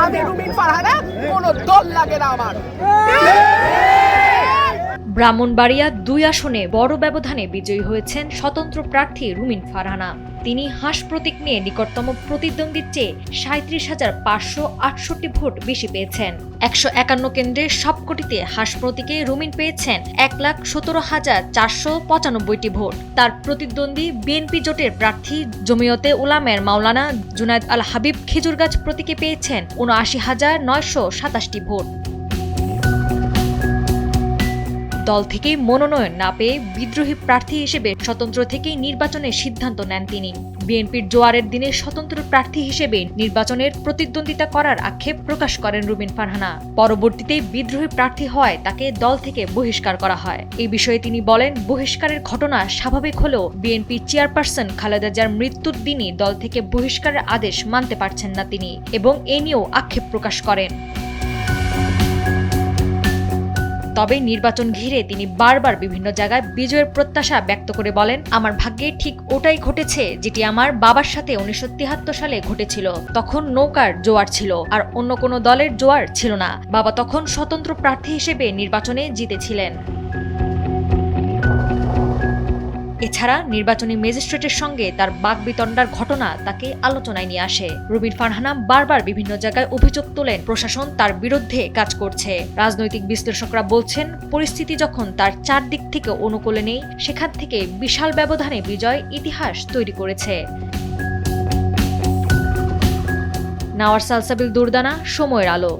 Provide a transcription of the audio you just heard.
আমি রুমিন ফারহানা, কোনো দল লাগে না আমার। ব্রাহ্মণবাড়িয়া ২ আসনে বড় ব্যবধানে বিজয়ী হয়েছেন স্বতন্ত্র প্রার্থী রুমিন ফারহানা। তিনি হাঁস প্রতীক নিয়ে নিকটতম প্রতিদ্বন্দ্বীর চেয়ে ৩৭,৫৬৮ ভোট বেশি পেয়েছেন। ১৫১ কেন্দ্রের সবকটিতে হাঁস প্রতীকে রুমিন পেয়েছেন ১,১৭,৪৯৫টি ভোট। তার প্রতিদ্বন্দ্বী বিএনপি জোটের প্রার্থী জমিয়তে উলামায়ের মাওলানা জুনায়েদ আল হাবিব খেজুরগাছ প্রতীকে পেয়েছেন ৭৯,৯২৭টি ভোট। দল থেকে মনোনয়ন না পেয়ে বিদ্রোহী প্রার্থী হিসেবে স্বতন্ত্র থেকেই নির্বাচনের সিদ্ধান্ত নেন তিনি। বিএনপির জোয়ারের দিনে স্বতন্ত্র প্রার্থী হিসেবে নির্বাচনের প্রতিদ্বন্দ্বিতা করার আক্ষেপ প্রকাশ করেন রুমিন ফারহানা। পরবর্তীতে বিদ্রোহী প্রার্থী হওয়ায় তাকে দল থেকে বহিষ্কার করা হয়। এই বিষয়ে তিনি বলেন, বহিষ্কারের ঘটনা স্বাভাবিক হলেও বিএনপি চেয়ারপারসন খালেদা জিয়ার মৃত্যুর দিনই দল থেকে বহিষ্কারের আদেশ মানতে পারছেন না তিনি, এবং এ নিয়েও আক্ষেপ প্রকাশ করেন। তবে নির্বাচন ঘিরে তিনি বারবার বিভিন্ন জায়গায় বিজয়ের প্রত্যাশা ব্যক্ত করে বলেন, আমার ভাগ্যে ঠিক ওটাই ঘটেছে যেটি আমার বাবার সাথে ১৯৭৩ সালে ঘটেছিল। তখন নৌকার জোয়ার ছিল, আর অন্য কোনো দলের জোয়ার ছিল না। বাবা তখন স্বতন্ত্র প্রার্থী হিসেবে নির্বাচনে জিতেছিলেন। এছাড়া নির্বাচনী ম্যাজিস্ট্রেটের সঙ্গে তার বাকবিতণ্ডার ঘটনা তাকে আলোচনায় নিয়ে আসে। রুমিন ফারহানা বারবার বিভিন্ন জায়গায় অভিযোগ তোলেন প্রশাসন তার বিরুদ্ধে কাজ করছে। রাজনৈতিক বিশ্লেষকরা বলছেন, পরিস্থিতি যখন তার চারদিক থেকে অনুকূলে নেই, সেখান থেকে বিশাল ব্যবধানে বিজয় ইতিহাস তৈরি করেছে। নাওয়ার সালসাবিল দুরদানা, সময়ের আলো।